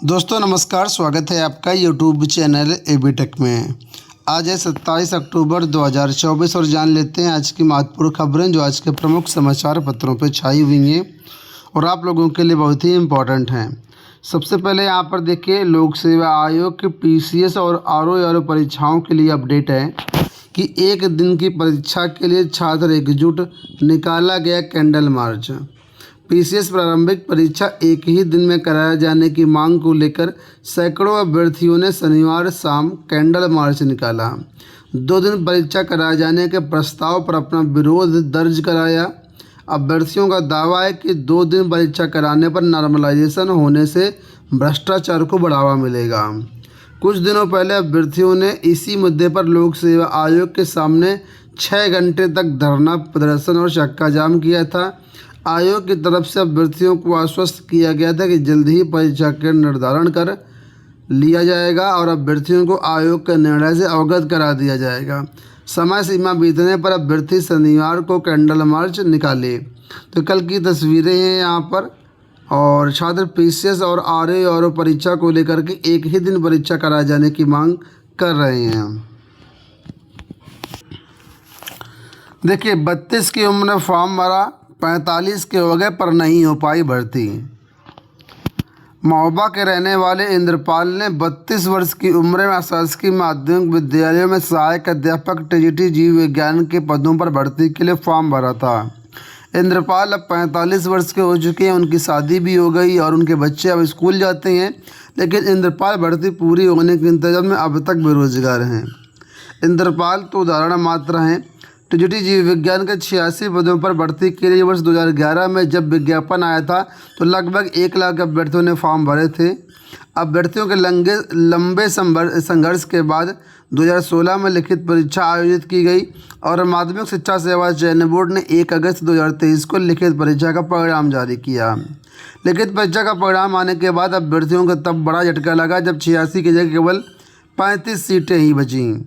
दोस्तों नमस्कार, स्वागत है आपका यूट्यूब चैनल एबी टेक में। आज है 27 अक्टूबर 2024 और जान लेते हैं आज की महत्वपूर्ण खबरें जो आज के प्रमुख समाचार पत्रों पर छाई हुई हैं और आप लोगों के लिए बहुत ही इम्पोर्टेंट हैं। सबसे पहले यहाँ पर देखिए, लोक सेवा आयोग की पीसीएस और आरओ परीक्षाओं के लिए अपडेट है कि एक दिन की परीक्षा के लिए छात्र एकजुट, निकाला गया कैंडल मार्च। पीसीएस प्रारंभिक परीक्षा एक ही दिन में कराए जाने की मांग को लेकर सैकड़ों अभ्यर्थियों ने शनिवार शाम कैंडल मार्च निकाला। 2 दिन परीक्षा कराए जाने के प्रस्ताव पर अपना विरोध दर्ज कराया। अभ्यर्थियों का दावा है कि 2 दिन परीक्षा कराने पर नॉर्मलाइजेशन होने से भ्रष्टाचार को बढ़ावा मिलेगा। कुछ दिनों पहले अभ्यर्थियों ने इसी मुद्दे पर लोक सेवा आयोग के सामने 6 घंटे तक धरना प्रदर्शन और चक्का जाम किया था। आयोग की तरफ से अभ्यर्थियों को आश्वस्त किया गया था कि जल्द ही परीक्षा का निर्धारण कर लिया जाएगा और अभ्यर्थियों को आयोग के निर्णय से अवगत करा दिया जाएगा। समय सीमा बीतने पर अभ्यर्थी शनिवार को कैंडल मार्च निकाले। तो कल की तस्वीरें हैं यहाँ पर, और छात्र पीसीएस और आरओ परीक्षा को लेकर के एक ही दिन परीक्षा कराए जाने की मांग कर रहे हैं। देखिए, 32 की उम्र में फॉर्म भरा, 45 के हो गए पर नहीं हो पाई भर्ती। महोबा के रहने वाले इंद्रपाल ने 32 वर्ष की उम्र में शासकीय माध्यमिक विद्यालयों में सहायक अध्यापक टीजीटी जीव विज्ञान के पदों पर भर्ती के लिए फॉर्म भरा था। इंद्रपाल अब 45 वर्ष के हो चुके हैं, उनकी शादी भी हो गई और उनके बच्चे अब स्कूल जाते हैं, लेकिन इंद्रपाल भर्ती पूरी होने के इंतजार में अब तक बेरोजगार हैं। इंद्रपाल तो उदाहरण मात्र हैं। टीजीटी जीव विज्ञान के 86 पदों पर भर्ती के लिए वर्ष 2011 में जब विज्ञापन आया था तो लगभग 1 लाख अभ्यर्थियों ने फॉर्म भरे थे। अभ्यर्थियों के लंबे संघर्ष के बाद 2016 में लिखित परीक्षा आयोजित की गई और माध्यमिक शिक्षा सेवा चयन बोर्ड ने 1 अगस्त 2023 को लिखित परीक्षा का परिणाम जारी किया। लिखित परीक्षा का परिणाम आने के बाद अभ्यर्थियों को तब बड़ा झटका लगा जब 86 की जगह केवल 35 सीटें ही बचीं।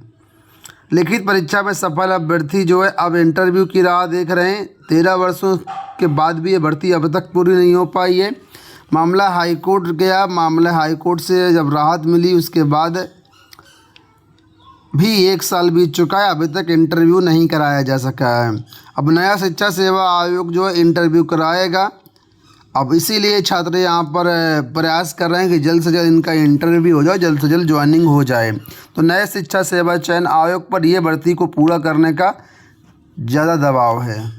लिखित परीक्षा में सफल अभ्यर्थी जो है अब इंटरव्यू की राह देख रहे हैं। 13 वर्षों के बाद भी ये भर्ती अब तक पूरी नहीं हो पाई है। मामला हाईकोर्ट गया, मामला हाईकोर्ट से जब राहत मिली उसके बाद भी 1 साल बीत चुका है, अभी तक इंटरव्यू नहीं कराया जा सका है। अब नया शिक्षा सेवा आयोग जो है इंटरव्यू कराएगा। अब इसीलिए छात्र यहाँ पर प्रयास कर रहे हैं कि जल्द से जल्द इनका इंटरव्यू हो जाए, जल्द से जल्द ज्वाइनिंग हो जाए। तो नए शिक्षा सेवा चयन आयोग पर यह भर्ती को पूरा करने का ज़्यादा दबाव है।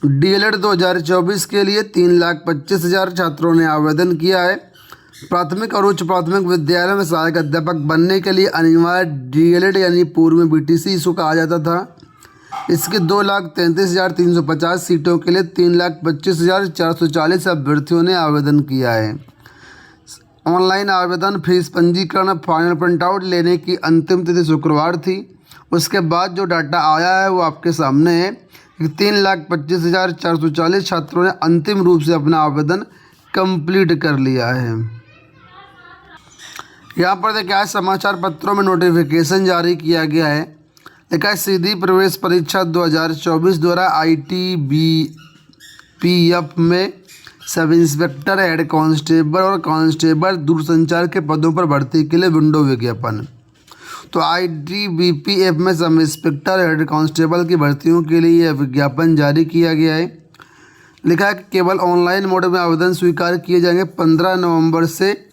डीएलएड 2024 के लिए 3,25,000 छात्रों ने आवेदन किया है। प्राथमिक और उच्च प्राथमिक विद्यालयों में सहायक अध्यापक बनने के लिए अनिवार्य डीएलएड यानी पूर्व में बीटीसी इसको कहा जाता था। इसके 2,33,350 सीटों के लिए 3,25,440 अभ्यर्थियों ने आवेदन किया है। ऑनलाइन आवेदन, फीस, पंजीकरण, फाइनल प्रिंटआउट लेने की अंतिम तिथि शुक्रवार थी। उसके बाद जो डाटा आया है वो आपके सामने है कि 3,25,440 छात्रों ने अंतिम रूप से अपना आवेदन कंप्लीट कर लिया है। यहाँ पर देखिए, आज समाचार पत्रों में नोटिफिकेशन जारी किया गया है। लिखा, सीधी प्रवेश परीक्षा 2024 द्वारा आईटीबीपीएफ में सब इंस्पेक्टर, हेड कांस्टेबल और कांस्टेबल दूरसंचार के पदों पर भर्ती के लिए विंडो विज्ञापन। तो आईटीबीपीएफ में सब इंस्पेक्टर, हेड कांस्टेबल की भर्तियों के लिए यह विज्ञापन जारी किया गया है। लिखा है कि केवल ऑनलाइन मोड में आवेदन स्वीकार किए जाएंगे। 15 नवंबर से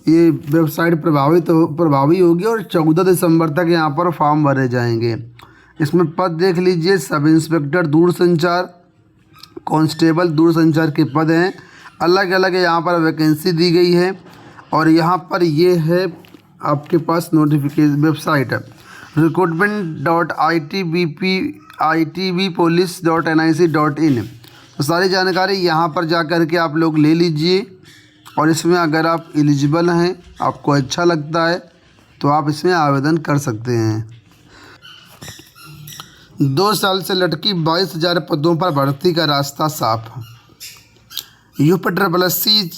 ये वेबसाइट प्रभावी होगी और 14 दिसंबर तक यहाँ पर फॉर्म भरे जाएंगे। इसमें पद देख लीजिए, सब इंस्पेक्टर दूरसंचार, कांस्टेबल दूरसंचार के पद हैं। अलग अलग यहाँ पर वैकेंसी दी गई है और यहाँ पर ये है आपके पास नोटिफिकेशन वेबसाइट है recruitment.itbpolice.nic.in। तो सारी जानकारी यहाँ पर जा कर के आप लोग ले लीजिए और इसमें अगर आप एलिजिबल हैं, आपको अच्छा लगता है तो आप इसमें आवेदन कर सकते हैं। 2 साल से लटकी 22,000 पदों पर भर्ती का रास्ता साफ। यूपीएससी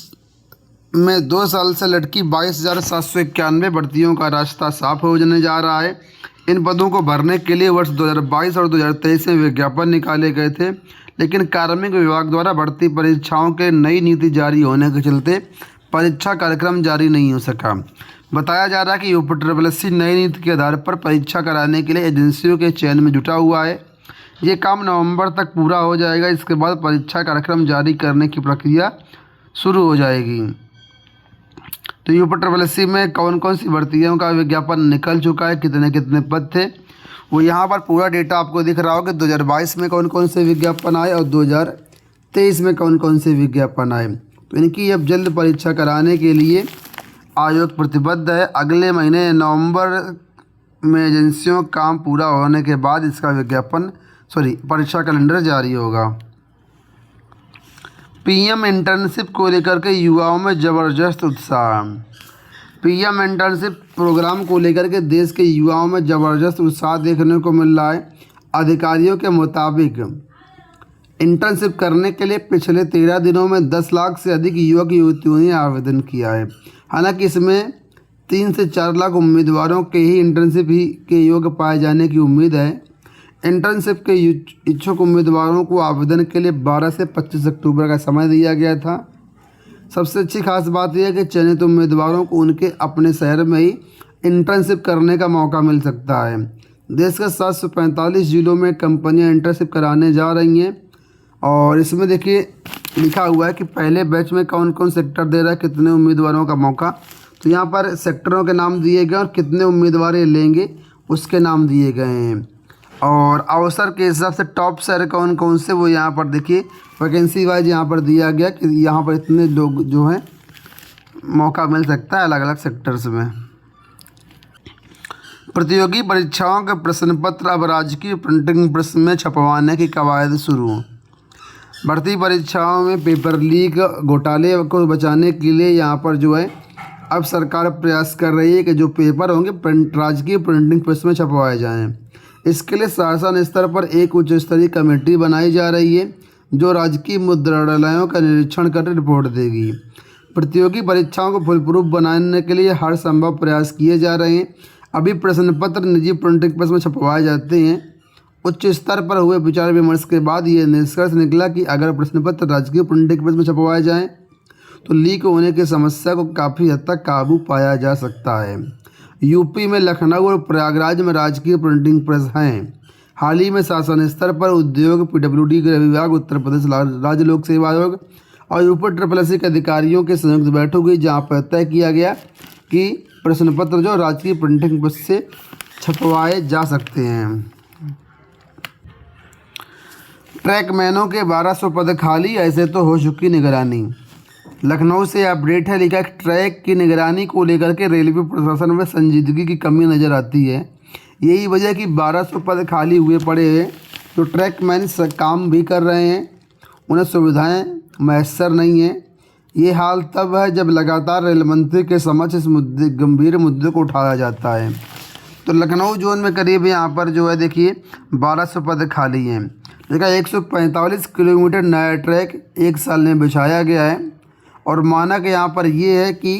में 2 साल से लटकी 22,791 भर्तियों का रास्ता साफ होने जा रहा है। इन पदों को भरने के लिए वर्ष 2022 और 2023 में विज्ञापन निकाले गए थे, लेकिन कार्मिक विभाग द्वारा भर्ती परीक्षाओं के नई नीति जारी होने के चलते परीक्षा कार्यक्रम जारी नहीं हो सका। बताया जा रहा है कि UPSSC नई नीति के आधार पर परीक्षा कराने के लिए एजेंसियों के चयन में जुटा हुआ है। ये काम नवंबर तक पूरा हो जाएगा। इसके बाद परीक्षा कार्यक्रम जारी करने की प्रक्रिया शुरू हो जाएगी। तो UPSSC में कौन कौन सी भर्तियों का विज्ञापन निकल चुका है, कितने कितने पद थे, वो यहाँ पर पूरा डेटा आपको दिख रहा होगा। 2022 में कौन कौन से विज्ञापन आए और 2023 में कौन कौन से विज्ञापन आए। तो इनकी अब जल्द परीक्षा कराने के लिए आयोग प्रतिबद्ध है। अगले महीने नवंबर में एजेंसियों काम पूरा होने के बाद इसका परीक्षा कैलेंडर जारी होगा। PM इंटर्नशिप को लेकर के युवाओं में ज़बरदस्त उत्साह। PM इंटर्नशिप प्रोग्राम को लेकर के देश के युवाओं में ज़बरदस्त उत्साह देखने को मिल रहा है। अधिकारियों के मुताबिक इंटर्नशिप करने के लिए पिछले 13 दिनों में 10 लाख से अधिक युवक युवतियों ने आवेदन किया है। हालांकि इसमें 3 से 4 लाख उम्मीदवारों के ही इंटर्नशिप के योग्य पाए जाने की उम्मीद है। इंटर्नशिप के इच्छुक उम्मीदवारों को आवेदन के लिए 12 से 25 अक्टूबर का समय दिया गया था। सबसे अच्छी खास बात यह है कि चयनित उम्मीदवारों को उनके अपने शहर में ही इंटर्नशिप करने का मौका मिल सकता है। देश के 745 जिलों में कंपनियां इंटर्नशिप कराने जा रही हैं और इसमें देखिए लिखा हुआ है कि पहले बैच में कौन कौन सेक्टर दे रहा है, कितने उम्मीदवारों का मौका। तो यहाँ पर सेक्टरों के नाम दिए गए और कितने उम्मीदवार लेंगे उसके नाम दिए गए हैं। और अवसर के हिसाब से टॉप शहर कौन कौन से, वो यहाँ पर देखिए वैकेंसी वाइज यहाँ पर दिया गया कि यहाँ पर इतने लोग जो हैं मौका मिल सकता है अलग अलग सेक्टर्स में। प्रतियोगी परीक्षाओं के प्रश्न पत्र अब राजकीय प्रिंटिंग प्रेस में छपवाने की कवायद शुरू। भर्ती परीक्षाओं में पेपर लीक घोटाले को बचाने के लिए यहाँ पर जो है अब सरकार प्रयास कर रही है कि जो पेपर होंगे राजकीय प्रिंटिंग प्रेस में छपवाए जाएं। इसके लिए शासन स्तर पर एक उच्च स्तरीय कमेटी बनाई जा रही है जो राजकीय मुद्रणालयों का निरीक्षण कर रिपोर्ट देगी। प्रतियोगी परीक्षाओं को फुलप्रूफ बनाने के लिए हर संभव प्रयास किए जा रहे हैं। अभी प्रश्न पत्र निजी प्रिंटिंग प्रेस में छपवाए जाते हैं। उच्च स्तर पर हुए विचार विमर्श के बाद ये निष्कर्ष निकला कि अगर प्रश्न पत्र राजकीय प्रिंटिंग प्रेस में छपवाए जाएँ तो लीक होने की समस्या को काफ़ी हद तक काबू पाया जा सकता है। यूपी में लखनऊ और प्रयागराज में राजकीय प्रिंटिंग प्रेस हैं। हाल ही में शासन स्तर पर उद्योग, PWD गृह विभाग, उत्तर प्रदेश राज्य लोक सेवा आयोग और UPSSC के अधिकारियों के संयुक्त बैठक हुई जहाँ पर तय किया गया कि प्रश्न पत्र जो राजकीय प्रिंटिंग प्रेस से छपवाए जा सकते हैं। ट्रैकमैनों के 1200 पद खाली, ऐसे तो हो चुकी निगरानी। लखनऊ से अपडेट है, लिखा ट्रैक की निगरानी को लेकर के रेलवे प्रशासन में संजीदगी की कमी नज़र आती है। यही वजह कि 1200 पद खाली हुए पड़े हैं। जो ट्रैकमैन काम भी कर रहे हैं उन्हें सुविधाएं मैसर नहीं हैं। ये हाल तब है जब लगातार रेल मंत्री के समक्ष इस गंभीर मुद्दे को उठाया जाता है। तो लखनऊ जोन में करीब यहाँ पर जो है देखिए 1200 पद खाली हैं। देखा 145 किलोमीटर नया ट्रैक 1 साल में बिछाया गया है और मानक यहाँ पर ये है कि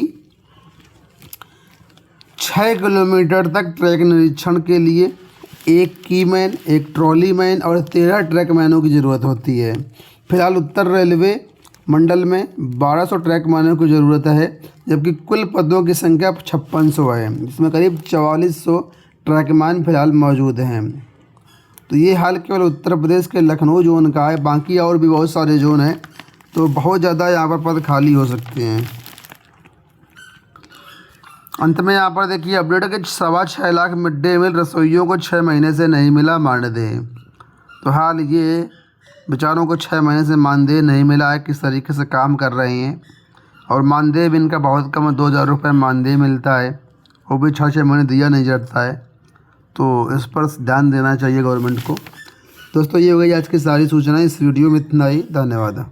6 किलोमीटर तक ट्रैक निरीक्षण के लिए 1 कीमैन, 1 ट्रॉली मैन और 13 ट्रैकमैनों की ज़रूरत होती है। फिलहाल उत्तर रेलवे मंडल में 1200 ट्रैकमैनों की ज़रूरत है, जबकि कुल पदों की संख्या 5600 है। इसमें करीब 4400 ट्रैकमैन फिलहाल मौजूद हैं। तो ये हाल केवल उत्तर प्रदेश के लखनऊ जोन का है, बाकी और भी बहुत सारे जोन हैं, तो बहुत ज़्यादा यहाँ पर पद खाली हो सकते हैं। अंत में यहाँ पर देखिए अपडेट है कि 6.25 लाख मिड डे मील रसोइयों को 6 महीने से नहीं मिला मानदेय। तो हाल ये बेचारों को 6 महीने से मानदेय नहीं मिला है, किस तरीके से काम कर रहे हैं। और मानदेय भी इनका बहुत कम है, 2000 रुपये मानदेय मिलता है, वो भी 6-6 महीने दिया नहीं जाता है। तो इस पर ध्यान देना चाहिए गवर्नमेंट को। दोस्तों ये हो गई आज की सारी सूचनाएं। इस वीडियो में इतना ही, धन्यवाद।